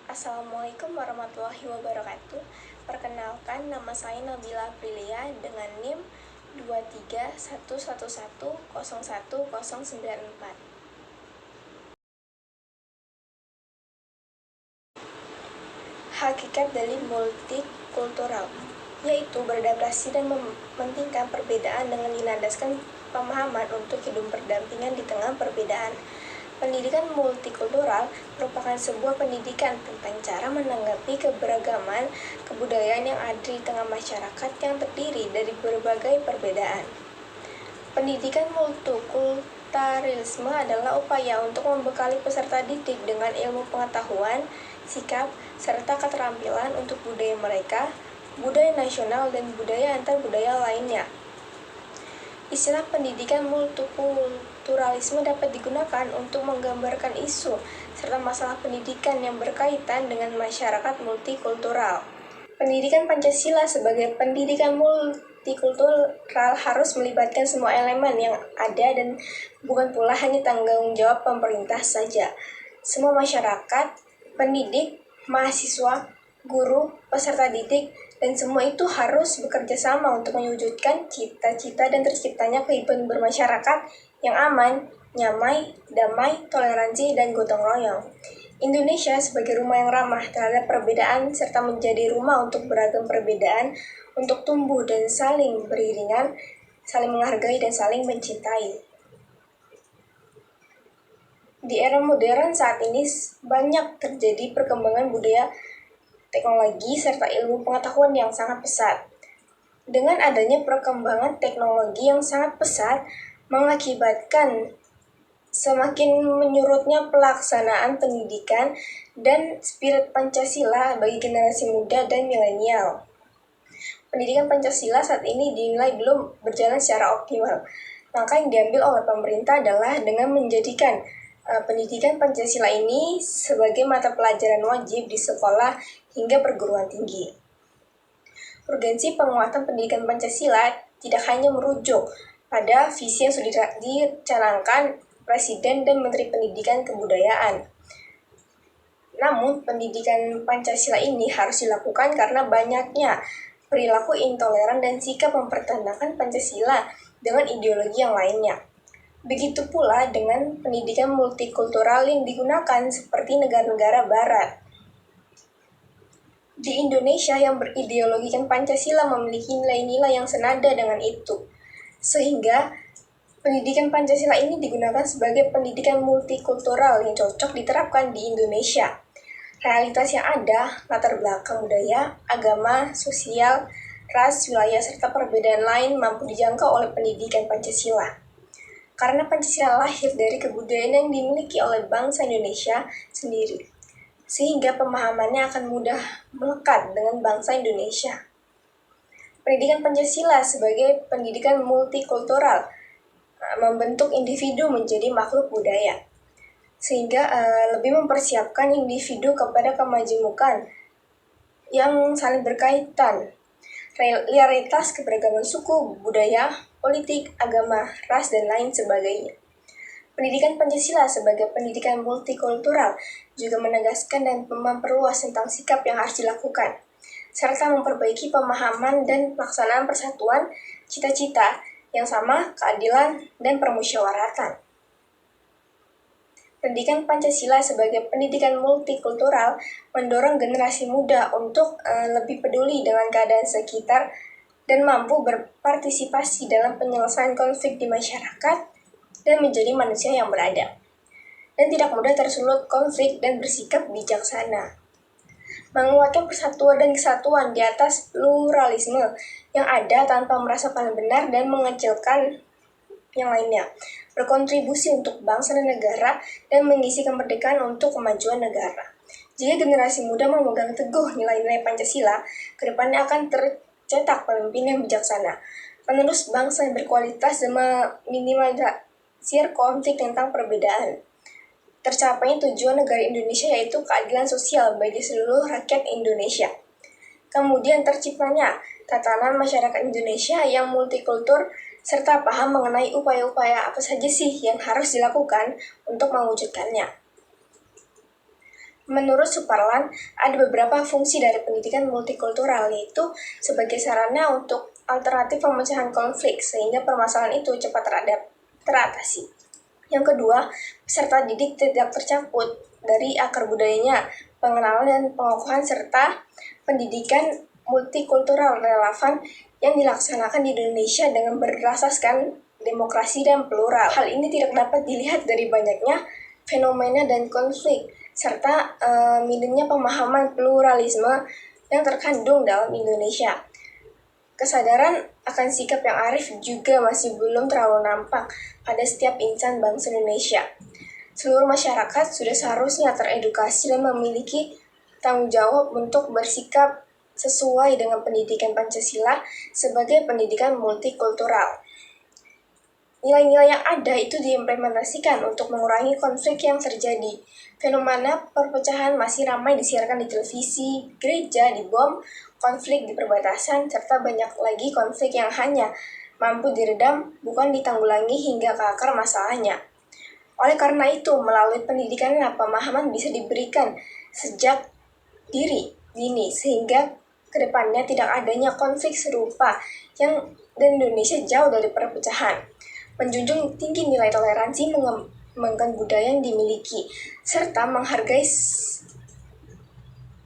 Assalamualaikum warahmatullahi wabarakatuh. Perkenalkan, nama saya Nabila Aprilia dengan NIM 23111011094. Hakikat dari multikultural yaitu beradaptasi dan mementingkan perbedaan dengan dilandaskan pemahaman untuk hidup berdampingan di tengah perbedaan. Pendidikan multikultural merupakan sebuah pendidikan tentang cara menanggapi keberagaman kebudayaan yang ada di tengah masyarakat yang terdiri dari berbagai perbedaan. Pendidikan multikulturalisme adalah upaya untuk membekali peserta didik dengan ilmu pengetahuan, sikap, serta keterampilan untuk budaya mereka, budaya nasional, dan budaya antar budaya lainnya. Istilah pendidikan multikulturalisme dapat digunakan untuk menggambarkan isu serta masalah pendidikan yang berkaitan dengan masyarakat multikultural. Pendidikan Pancasila sebagai pendidikan multikultural harus melibatkan semua elemen yang ada dan bukan pula hanya tanggung jawab pemerintah saja. Semua masyarakat, pendidik, mahasiswa, guru, peserta didik, dan semua itu harus bekerja sama untuk mewujudkan cita-cita dan terciptanya kehidupan bermasyarakat yang aman, nyamai, damai, toleransi, dan gotong royong. Indonesia sebagai rumah yang ramah terhadap perbedaan serta menjadi rumah untuk beragam perbedaan untuk tumbuh dan saling beriringan, saling menghargai, dan saling mencintai. Di era modern saat ini banyak terjadi perkembangan budaya, teknologi, serta ilmu pengetahuan yang sangat pesat. Dengan adanya perkembangan teknologi yang sangat pesat, mengakibatkan semakin menyurutnya pelaksanaan pendidikan dan spirit Pancasila bagi generasi muda dan milenial. Pendidikan Pancasila saat ini dinilai belum berjalan secara optimal. Langkah yang diambil oleh pemerintah adalah dengan menjadikan pendidikan Pancasila ini sebagai mata pelajaran wajib di sekolah hingga perguruan tinggi. Urgensi penguatan pendidikan Pancasila tidak hanya merujuk pada visi yang sudah dicanangkan Presiden dan Menteri Pendidikan Kebudayaan. Namun, pendidikan Pancasila ini harus dilakukan karena banyaknya perilaku intoleran dan sikap mempertentangan Pancasila dengan ideologi yang lainnya. Begitu pula dengan pendidikan multikultural yang digunakan seperti negara-negara Barat. Di Indonesia yang berideologikan Pancasila memiliki nilai-nilai yang senada dengan itu, sehingga pendidikan Pancasila ini digunakan sebagai pendidikan multikultural yang cocok diterapkan di Indonesia. Realitas yang ada, latar belakang budaya, agama, sosial, ras, wilayah, serta perbedaan lain mampu dijangkau oleh pendidikan Pancasila. Karena Pancasila lahir dari kebudayaan yang dimiliki oleh bangsa Indonesia sendiri, sehingga pemahamannya akan mudah melekat dengan bangsa Indonesia. Pendidikan Pancasila sebagai pendidikan multikultural membentuk individu menjadi makhluk budaya, sehingga lebih mempersiapkan individu kepada kemajemukan yang saling berkaitan, realitas keberagaman suku, budaya, politik, agama, ras, dan lain sebagainya. Pendidikan Pancasila sebagai pendidikan multikultural juga menegaskan dan memperluas tentang sikap yang harus dilakukan, serta memperbaiki pemahaman dan pelaksanaan persatuan, cita-cita yang sama, keadilan, dan permusyawaratan. Pendidikan Pancasila sebagai pendidikan multikultural mendorong generasi muda untuk lebih peduli dengan keadaan sekitar dan mampu berpartisipasi dalam penyelesaian konflik di masyarakat dan menjadi manusia yang beradab, dan tidak mudah tersulut konflik dan bersikap bijaksana. Menguatkan persatuan dan kesatuan di atas pluralisme yang ada tanpa merasa paling benar dan mengecilkan yang lainnya, berkontribusi untuk bangsa dan negara, dan mengisi kemerdekaan untuk kemajuan negara. Jika generasi muda memegang teguh nilai-nilai Pancasila, kedepannya akan tercetak pemimpin yang bijaksana, penerus bangsa yang berkualitas dan meminimalisir konflik tentang perbedaan. Tercapainya tujuan negara Indonesia yaitu keadilan sosial bagi seluruh rakyat Indonesia. Kemudian terciptanya tatanan masyarakat Indonesia yang multikultur serta paham mengenai upaya-upaya apa saja sih yang harus dilakukan untuk mewujudkannya. Menurut Suparlan, ada beberapa fungsi dari pendidikan multikultural, yaitu sebagai sarana untuk alternatif pemecahan konflik sehingga permasalahan itu cepat teratasi. Yang kedua, peserta didik tidak tercampur dari akar budayanya, pengenalan dan pengokohan serta pendidikan multikultural relevan yang dilaksanakan di Indonesia dengan berasaskan demokrasi dan plural. Hal ini tidak dapat dilihat dari banyaknya fenomena dan konflik, serta minimnya pemahaman pluralisme yang terkandung dalam Indonesia. Kesadaran akan sikap yang arif juga masih belum terlalu nampak pada setiap insan bangsa Indonesia. Seluruh masyarakat sudah seharusnya teredukasi dan memiliki tanggung jawab untuk bersikap sesuai dengan pendidikan Pancasila sebagai pendidikan multikultural. Nilai-nilai yang ada itu diimplementasikan untuk mengurangi konflik yang terjadi. Fenomena perpecahan masih ramai disiarkan di televisi, gereja dibom, konflik di perbatasan, serta banyak lagi konflik yang hanya mampu diredam, bukan ditanggulangi hingga ke akar masalahnya. Oleh karena itu, melalui pendidikan pemahaman bisa diberikan sejak dini, sehingga kedepannya tidak adanya konflik serupa yang dan Indonesia jauh dari perpecahan. Menjunjung tinggi nilai toleransi, mengembangkan budaya yang dimiliki, serta menghargai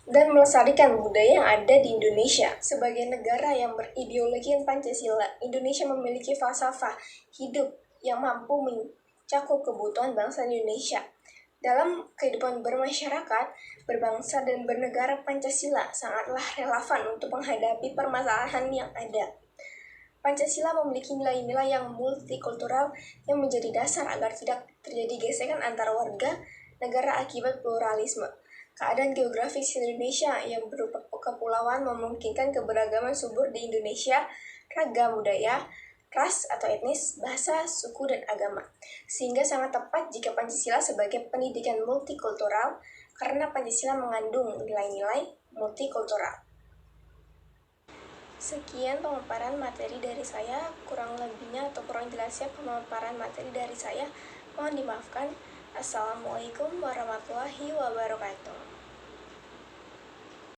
dan melestarikan budaya yang ada di Indonesia. Sebagai negara yang berideologi Pancasila, Indonesia memiliki falsafah hidup yang mampu mencakup kebutuhan bangsa Indonesia. Dalam kehidupan bermasyarakat, berbangsa, dan bernegara, Pancasila sangatlah relevan untuk menghadapi permasalahan yang ada. Pancasila memiliki nilai-nilai yang multikultural yang menjadi dasar agar tidak terjadi gesekan antar warga negara akibat pluralisme. Keadaan geografis Indonesia yang berupa kepulauan memungkinkan keberagaman subur di Indonesia, ragam budaya, ras atau etnis, bahasa, suku, dan agama. Sehingga sangat tepat jika Pancasila sebagai pendidikan multikultural karena Pancasila mengandung nilai-nilai multikultural. Sekian pemaparan materi dari saya, kurang lebihnya atau kurang jelasnya pemaparan materi dari saya mohon dimaafkan. Assalamualaikum warahmatullahi wabarakatuh.